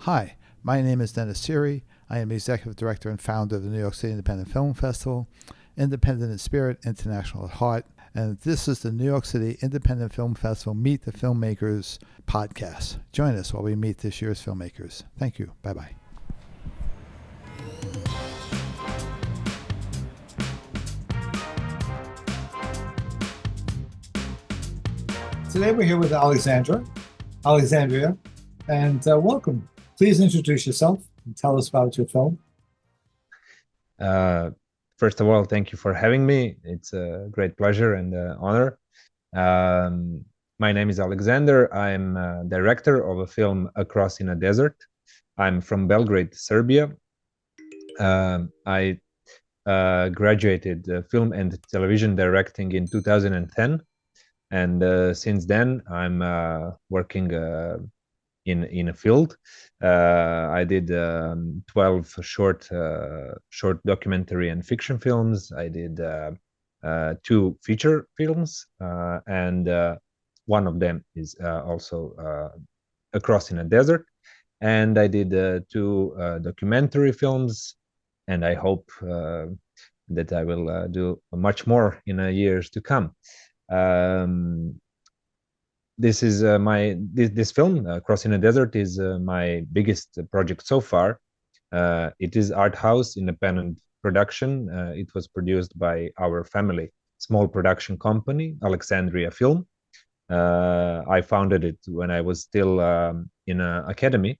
Hi, my name is Dennis Siri. I am Executive Director and founder of the New York City Independent Film Festival, Independent in Spirit, International at Heart, and this is the New York City Independent Film Festival Meet the Filmmakers podcast. Join us while we meet this year's filmmakers. Thank you. Bye bye. Today we're here with Alexandria, and welcome. Please introduce yourself and tell us about your film. First of all, thank you for having me. It's a great pleasure and honor. My name is Aleksandar. I'm a director of a film Across in a Desert. I'm from Belgrade, Serbia. I graduated film and television directing in 2010. And since then, I'm working in a field. I did 12 short documentary and fiction films. I did 2 feature films, and one of them is also Across in a Desert. And I did 2 documentary films, and I hope that I will do much more in years to come. This is this film, Cross in a Desert, is my biggest project so far. It is art house independent production. It was produced by our family small production company, Alexandria Film. I founded it when I was still in an academy,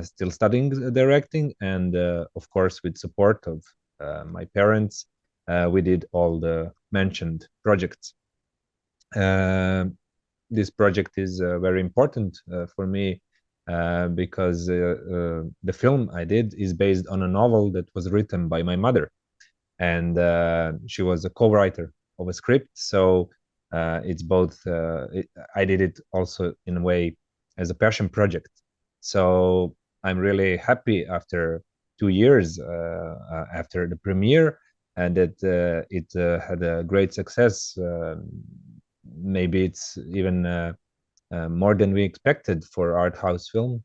still studying directing, and of course with support of my parents, we did all the mentioned projects. This project is very important for me because the film I did is based on a novel that was written by my mother, and she was a co-writer of a script. So it's both. I did it also in a way as a passion project. So I'm really happy after 2 years after the premiere, and that it had a great success. Maybe it's even more than we expected for art house film,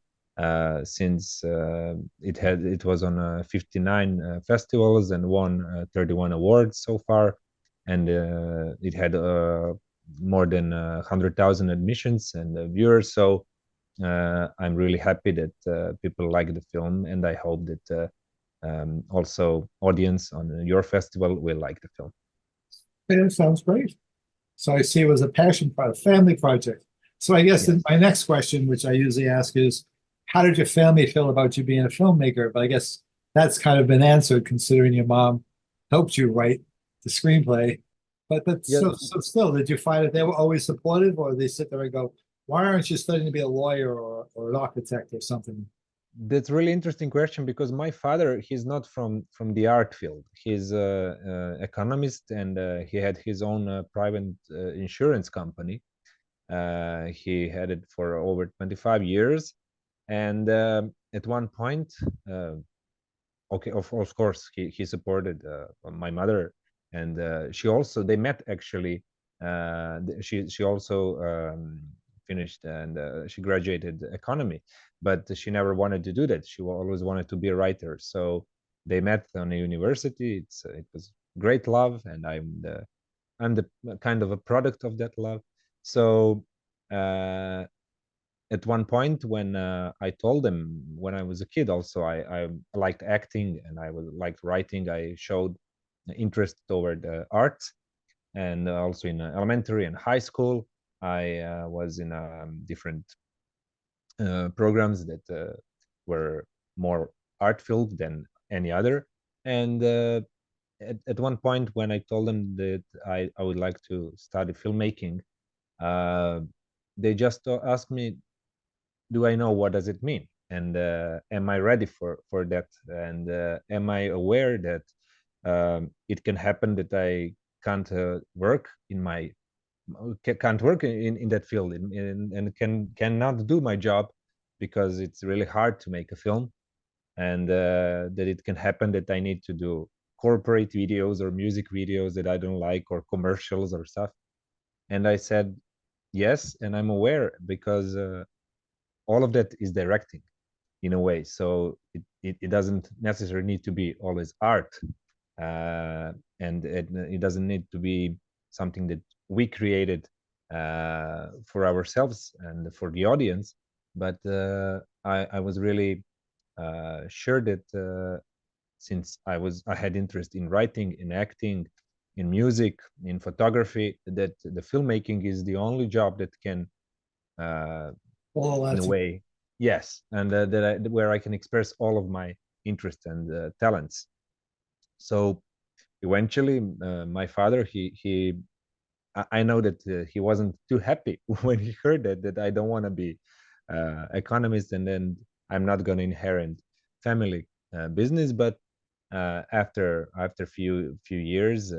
since it was on 59 festivals and won 31 awards so far, and it had more than 100,000 admissions and viewers. So I'm really happy that people like the film, and I hope that also audience on your festival will like the film. Yeah, sounds great. So I see it was a passion project, family project. So I guess Yes. my next question, which I usually ask, is how did your family feel about you being a filmmaker? But I guess that's kind of been answered considering your mom helped you write the screenplay. But Yeah, so still, did you find that they were always supportive, or they sit there and go, why aren't you studying to be a lawyer or an architect or something? that's a really interesting question, because my father, he's not from the art field. He's a, economist, and he had his own private insurance company. He had it for over 25 years, and at one point, okay, of course, he supported my mother, and she also, they met actually. She also finished, and she graduated economy, but she never wanted to do that. She always wanted to be a writer. So they met on a university. It was great love, and I'm the kind of a product of that love. So uh, at one point, when I told them, when I was a kid also, I liked acting, and I was liked writing. I showed interest toward art, and also in elementary and high school, I was in different programs that were more art filled than any other. And at one point, when I told them that I would like to study filmmaking, uh, they just asked me, do I know what does it mean, and am I ready for that, and am I aware that it can happen that I can't work in my can't work in that field, and cannot do my job because it's really hard to make a film, and that it can happen that I need to do corporate videos or music videos that I don't like, or commercials or stuff. And I said yes, and I'm aware, because all of that is directing. in a way. So it doesn't necessarily need to be always art, and it doesn't need to be something that we created for ourselves and for the audience. But I was really sure that since I had interest in writing, in acting, in music, in photography, that the filmmaking is the only job that can, Well, in a that's way, yes, and where I can express all of my interests and talents. So eventually, my father, I know that he wasn't too happy when he heard that I don't want to be economist, and then I'm not going to inherit family business. But after few years,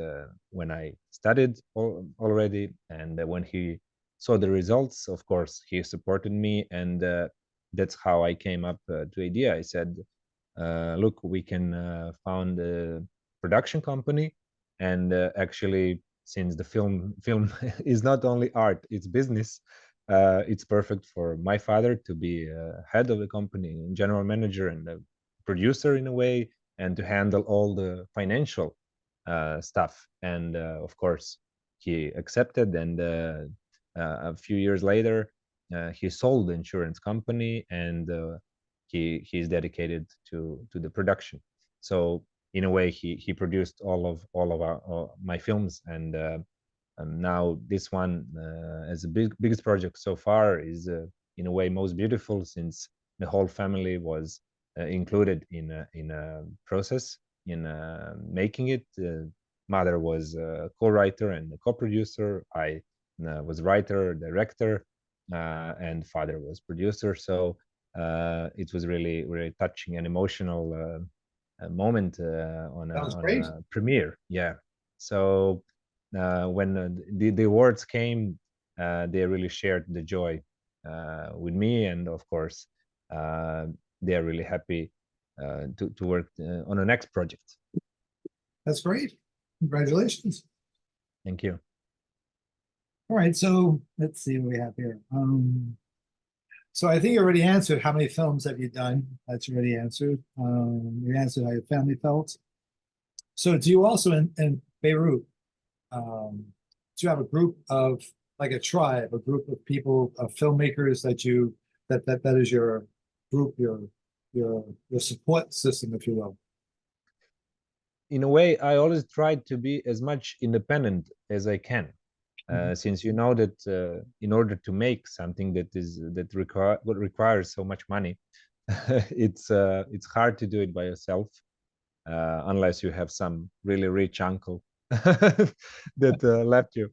when I studied already, and when he saw the results, of course he supported me, and that's how I came up to idea. I said, look, we can found a production company, and actually, since the film is not only art, it's business. It's perfect for my father to be head of the company, general manager, and a producer in a way, and to handle all the financial stuff. And of course, he accepted. And a few years later, he sold the insurance company, and he's dedicated to the production. So in a way, he produced all of my films, and now this one, as the biggest project so far, is in a way most beautiful, since the whole family was included in a process in making it. Mother was a co-writer and a co-producer. I was writer, director, and father was producer. So it was really really touching and emotional moment sounds on great. a premiere. Yeah. So when the awards came, they really shared the joy with me, and of course, uh, they are really happy to work on the next project. That's great. Congratulations. Thank you. All right, so let's see what we have here. So I think you already answered how many films have you done? That's already answered. You answered how your family felt. So do you also in Beirut, do you have a group of like a tribe, a group of people, of filmmakers that is your group, your support system, if you will? In a way, I always try to be as much independent as I can. Since you know that in order to make something that requires so much money, it's hard to do it by yourself, unless you have some really rich uncle that left you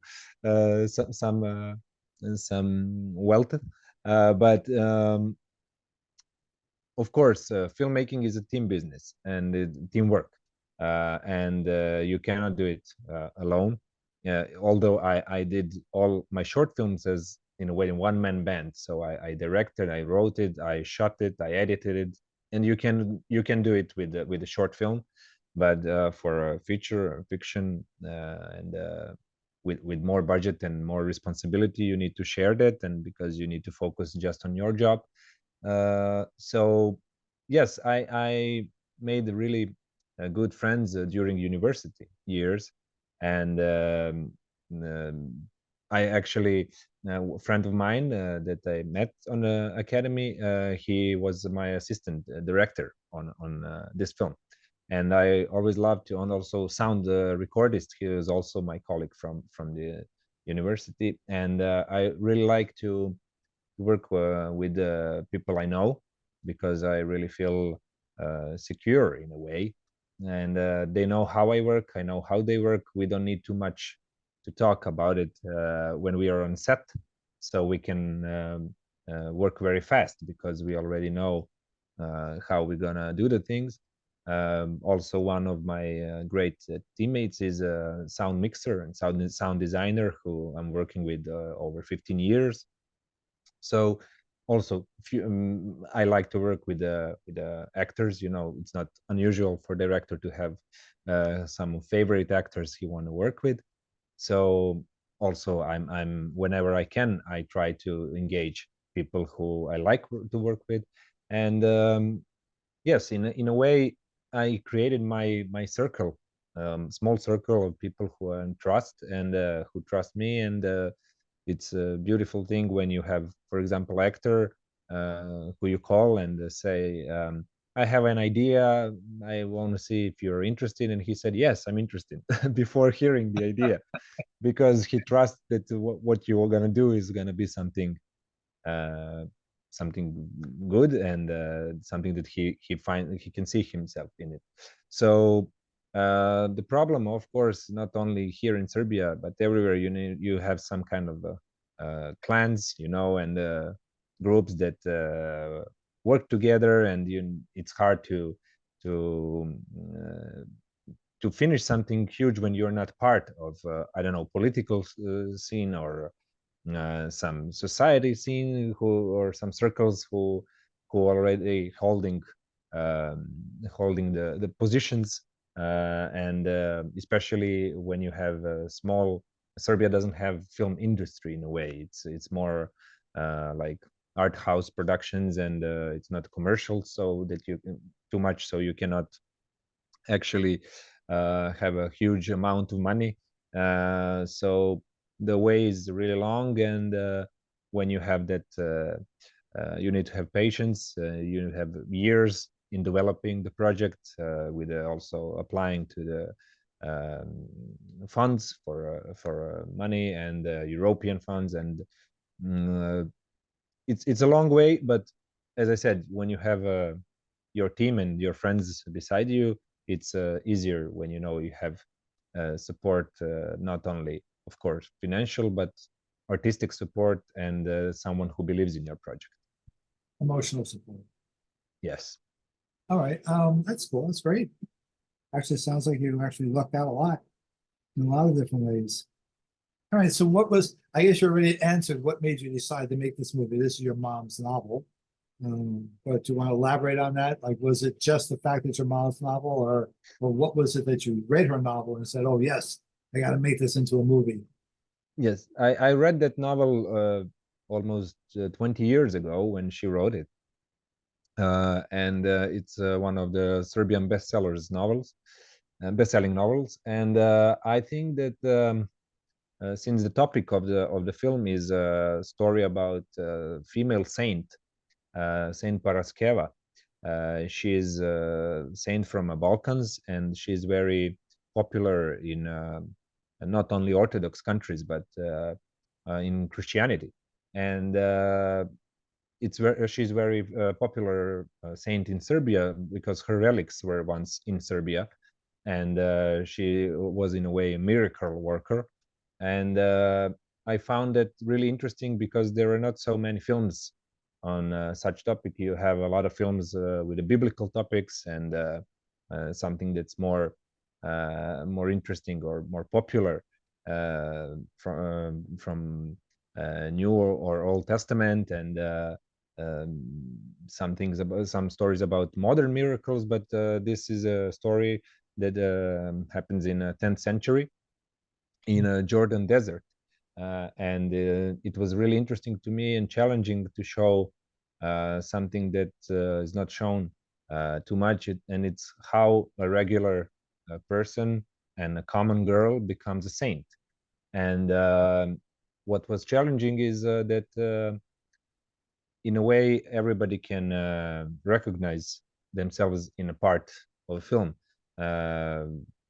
some wealth. But of course, filmmaking is a team business and teamwork, and you cannot do it alone. Although I did all my short films as in a way in one-man band, so I directed, I wrote it, I shot it, I edited it, and you can do it with a short film, but for a feature or fiction, and with more budget and more responsibility, you need to share that, and because you need to focus just on your job. So yes, I made really good friends during university years, and I actually, a friend of mine that I met on the academy, he was my assistant director on this film, and I always loved to, and also sound recordist. He was also my colleague from the university, and I really like to work with the people I know, because I really feel secure in a way, and they know how I work. I know how they work. We don't need too much to talk about it when we are on set, so we can work very fast because we already know how we're gonna do the things. Also, one of my great teammates is a sound mixer and sound designer who I'm working with over 15 years. So also, I like to work with the actors. You know, it's not unusual for director to have some favorite actors he want to work with. So also, I'm whenever I can, I try to engage people who I like to work with. And yes, in a way, I created my circle, small circle of people who I trust and who trust me. And it's a beautiful thing when you have, for example, actor who you call and say, I have an idea, I want to see if you're interested, and he said, yes, I'm interested before hearing the idea, because he trusts that what you're going to do is going to be something uh, something good, and something that he can see himself in it. So the problem, of course, not only here in Serbia but everywhere, you have some kind of clans, and groups that work together, and it's hard to uh, to finish something huge when you're not part of I don't know, political scene, or some society scene, or some circles who already um, holding the positions, and especially when you have a small. Serbia doesn't have film industry in a way. It's more like art house productions, and it's not commercial, so that you too much, so you cannot actually have a huge amount of money. So the way is really long, and when you have that, you need to have patience. You have years in developing the project, with also applying to the funds for money, and European funds, and mm, it's a long way. But as I said, when you have your team and your friends beside you, it's easier when you have support, not only, of course, financial, but artistic support, and someone who believes in your project. Emotional support. Yes. All right. That's cool. That's great. Actually, sounds like you actually lucked out a lot in a lot of different ways. All right. So I guess you already answered what made you decide to make this movie. This is your mom's novel. But do you want to elaborate on that? Like, was it just the fact that it's your mom's novel, or what was it that you read her novel and said, oh, yes, I got to make this into a movie? Yes, I read that novel almost 20 years ago when she wrote it. And it's one of the Serbian best-selling novels. And I think that since the topic of the film is a story about female saint, Saint Paraskeva. She is a saint from the Balkans, and she's very popular in not only Orthodox countries, but in Christianity. And she's very popular saint in Serbia because her relics were once in Serbia, and she was in a way a miracle worker. And I found that really interesting because there are not so many films on such topic. You have a lot of films with the biblical topics, and something that's more interesting or more popular from New or Old Testament, and some stories about modern miracles. But this is a story that happens in the 10th century in a Jordan desert. And it was really interesting to me and challenging to show something that is not shown too much. And it's how a regular person and a common girl becomes a saint. And what was challenging is that in a way everybody can recognize themselves in a part of a film.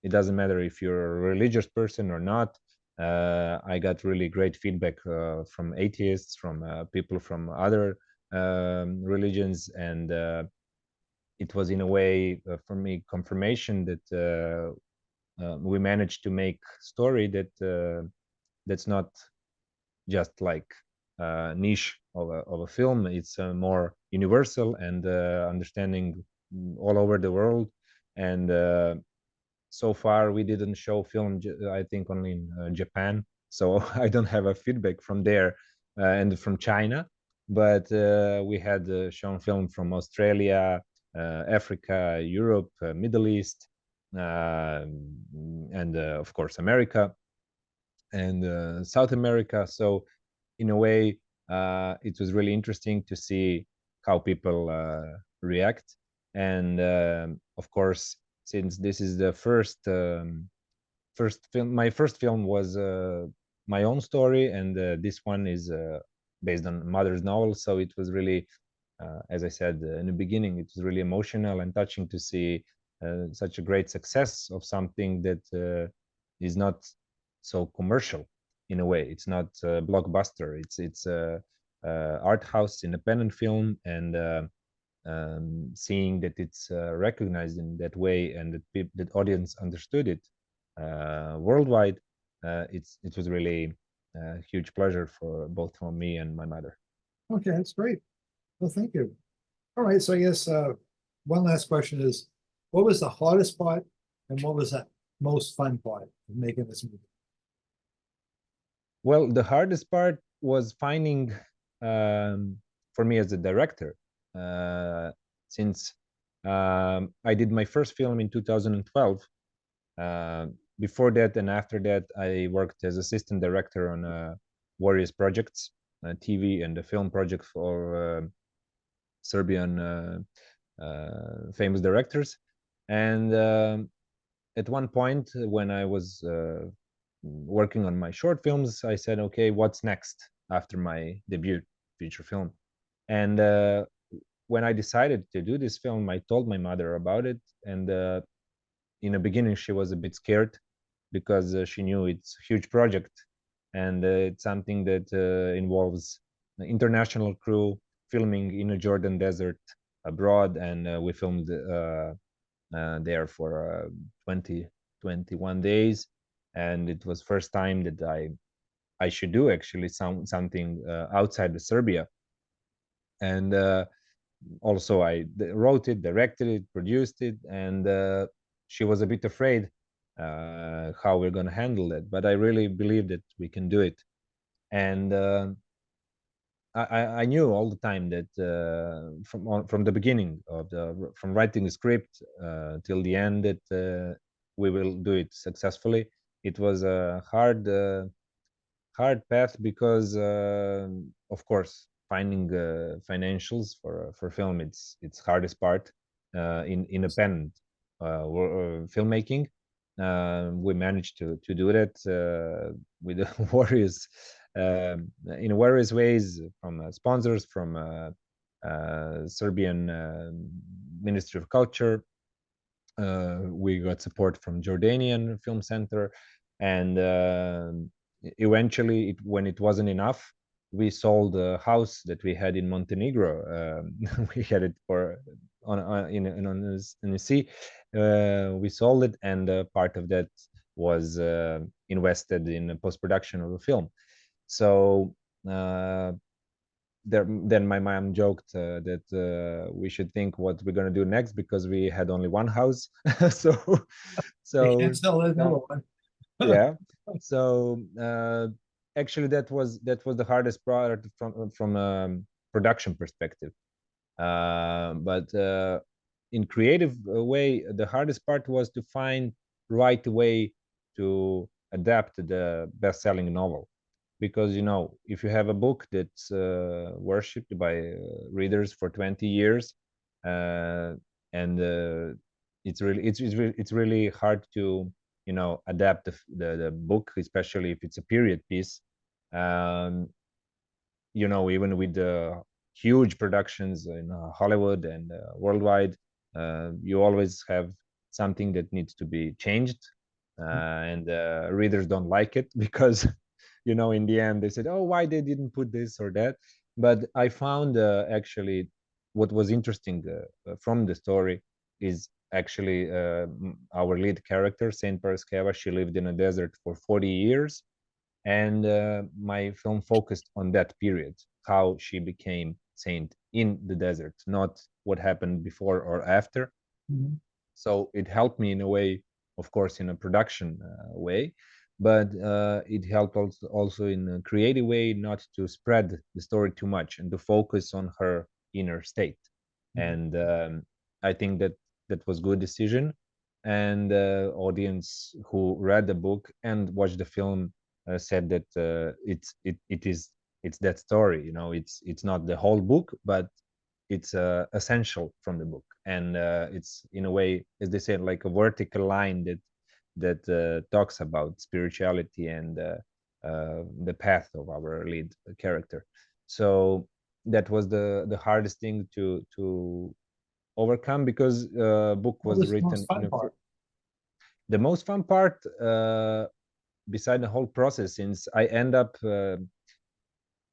It doesn't matter if you're a religious person or not. I got really great feedback from atheists, from people from other religions, and it was in a way for me confirmation that we managed to make story that's not just like niche of a film. It's more universal and understanding all over the world. And so far we didn't show film, I think only in Japan, so I don't have a feedback from there, and from China. But we had shown film from Australia, Africa, Europe, Middle East, and of course America, and South America. So in a way, it was really interesting to see how people react. And of course, since this is the first film, my first film was my own story, and this one is based on mother's novel, so it was really as I said in the beginning, it was really emotional and touching to see such a great success of something that is not so commercial in a way. It's not a blockbuster. It's a art house independent film, and seeing that it's recognized in that way and that that audience understood it worldwide, it was really a huge pleasure for both for me and my mother. Okay, that's great. Well, thank you. All right, so I guess one last question is, what was the hardest part and what was the most fun part of making this movie? Well, the hardest part was finding for me as a director, since I did my first film in 2012. Before that and after that, I worked as assistant director on various projects, TV and the film projects for Serbian famous directors. And at one point, when I was working on my short films, I said, okay, what's next after my debut feature film? And when I decided to do this film, I told my mother about it. And in the beginning, she was a bit scared because she knew it's a huge project, and it's something that involves the international crew filming in a Jordan desert abroad, and we filmed there for 20, 21 days, and it was first time that I should do actually something outside of Serbia. And also I wrote it, directed it, produced it, and she was a bit afraid how we're going to handle it, but I really believe that we can do it. And I knew all the time that from the beginning of from writing the script till the end that we will do it successfully. It was a hard path because of course finding financials for film, it's hardest part in independent filmmaking. We managed to do that with various in various ways, from sponsors, from Serbian Ministry of Culture. We got support from Jordanian Film Center, and eventually, when it wasn't enough, we sold a house that we had in Montenegro. We had it for in the sea. We sold it, and part of that was invested in post-production of the film. So then my mom joked that we should think what we're going to do next, because we had only one house. so You can't sell another one. yeah. So actually that was the hardest part from production perspective. But in creative way, the hardest part was to find right way to adapt the best-selling novel, because if you have a book that's worshipped by readers for 20 years, and it's really hard to adapt the book, especially if it's a period piece. Even with the huge productions in Hollywood and worldwide, you always have something that needs to be changed, and readers don't like it because in the end they said, oh, why they didn't put this or that. But I found actually what was interesting from the story is actually our lead character, Saint Paraskeva. She lived in a desert for 40 years, and my film focused on that period, how she became saint in the desert, not what happened before or after. Mm-hmm. So it helped me in a way, of course, in a production way, but it helped also in a creative way, not to spread the story too much and to focus on her inner state. And I think that was good decision. And audience who read the book and watched the film said that it's that story. It's not the whole book, but it's essential from the book, and it's in a way, as they say, like a vertical line that talks about spirituality and the path of our lead character. So that was the hardest thing to overcome, because book What was was the written most fun part? the most fun part, beside the whole process, since I end up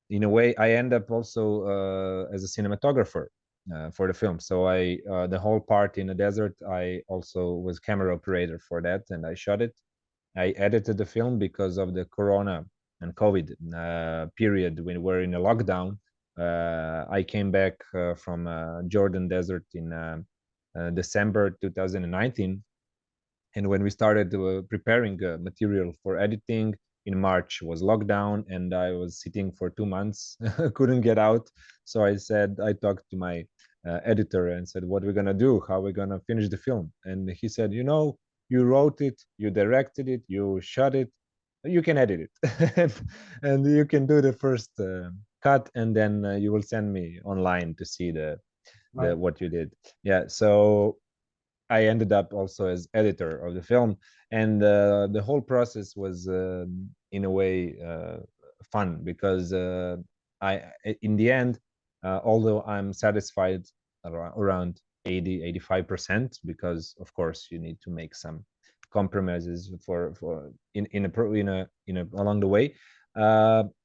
in a way, I end up also as a cinematographer for the film. So I the whole part in the desert, I also was camera operator for that, and I shot it. I edited the film because of the Corona and COVID period when we were in a lockdown. I came back from Jordan Desert in December 2019, and when we started preparing material for editing in March was lockdown, and I was sitting for 2 months, couldn't get out. So I talked to my editor and said, what are we gonna do? How are we gonna finish the film? And he said, you wrote it, you directed it, you shot it, you can edit it, and you can do the first cut, and then you will send me online to see the Right. what you did. Yeah, so I ended up also as editor of the film, and the whole process was, in a way, fun, because in the end, although I'm satisfied around 80-85%, because of course you need to make some compromises for in a along the way.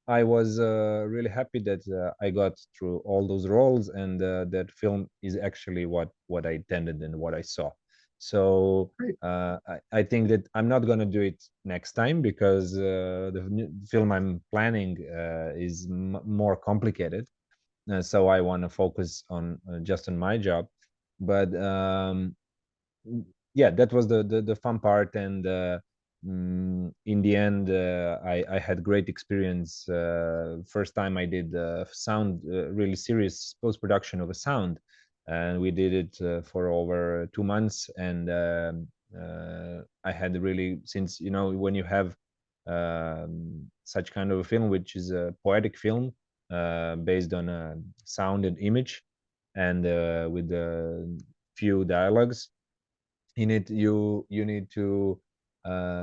I was really happy that I got through all those roles, and that film is actually what I intended and what I saw. So Great. I think that I'm not going to do it next time, because the film I'm planning is more complicated. So I want to focus on just on my job. But yeah, that was the fun part, and in the end, I had great experience. First time I did sound, really serious post production of a sound, and we did it for over 2 months. And I had really, since when you have such kind of a film, which is a poetic film based on a sound and image, and with a few dialogues in it, you need to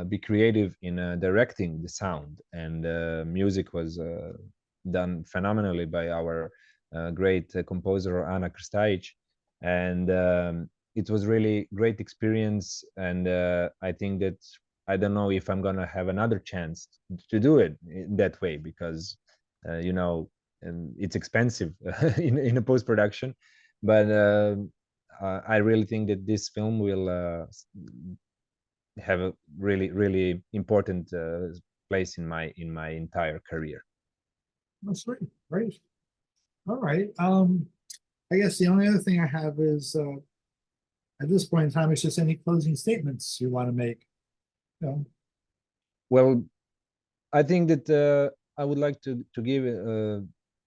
be creative in directing the sound, and music was done phenomenally by our great composer Anna Krstajic, and it was really great experience. And I think that I don't know if I'm gonna have another chance to do it in that way, because and it's expensive in a post production, but I really think that this film will have a really important place in my entire career. That's great. Great. All right. I guess the only other thing I have is at this point in time, it's just any closing statements you want to make. You know, Well, I think that I would like to give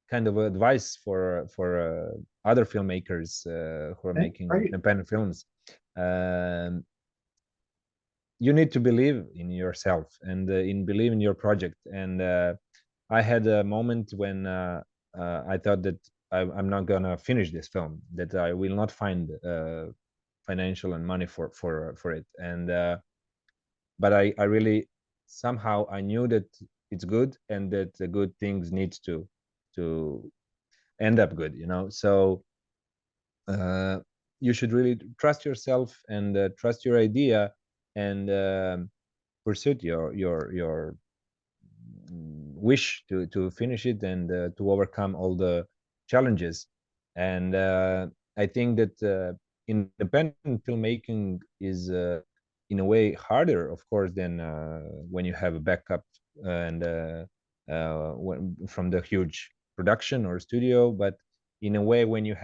kind of advice for other filmmakers who are okay, making great. independent films. Um, you need to believe in yourself and in believe in your project. And I had a moment when I thought that I'm not gonna finish this film, that I will not find financial and money for it. And but I really, somehow I knew that it's good, and that the good things needs to end up good. So uh, you should really trust yourself, and trust your idea, and pursue your wish to finish it, and to overcome all the challenges. And I think that independent filmmaking is in a way harder, of course, than when you have a backup and from the huge production or studio. But in a way, when you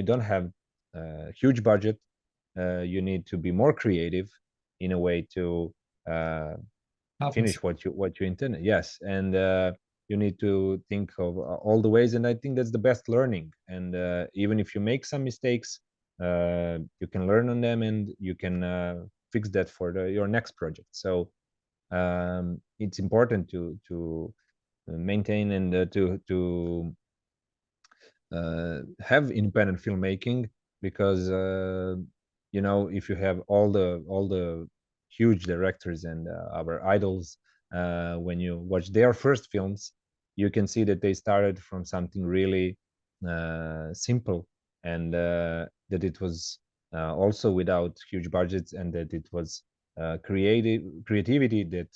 don't have a huge budget, you need to be more creative in a way to Compensate. finish what you intended. Yes, and you need to think of all the ways, and I think that's the best learning. And even if you make some mistakes, you can learn on them, and you can fix that for your next project. So it's important to maintain, and to have independent filmmaking, because if you have all the huge directors and our idols, when you watch their first films, you can see that they started from something really simple, and that it was also without huge budgets, and that it was creativity that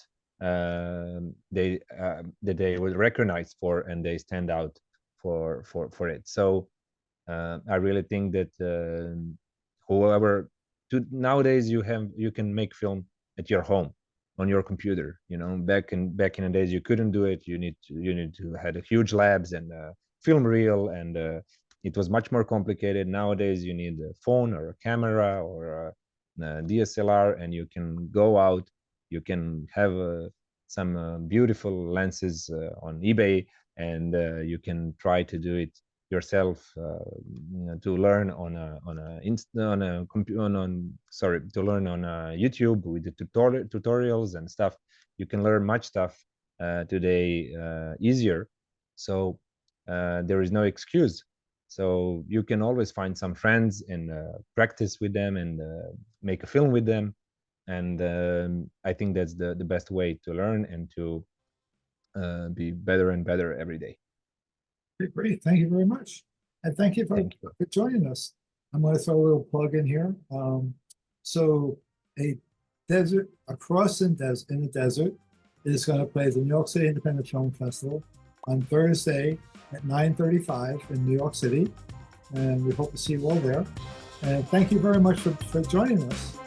they were recognized for, and they stand out for it. So I really think that whoever nowadays you can make film at your home on your computer. Back in the days you couldn't do it. You need to had a huge labs and film reel, and it was much more complicated. Nowadays you need a phone or a camera or a DSLR, and you can go out. You can have some beautiful lenses on eBay, and you can try to do it yourself, to learn to learn on YouTube with the tutorials and stuff. You can learn much stuff today easier, so there is no excuse. So you can always find some friends and practice with them and make a film with them, and I think that's the best way to learn and to be better and better every day. Okay, great. Thank you very much. And thank you for joining us. I'm going to throw a little plug in here. So a cross in the desert is going to play the New York City Independent Film Festival on Thursday at 9:35 in New York City. And we hope to see you all there. And thank you very much for joining us.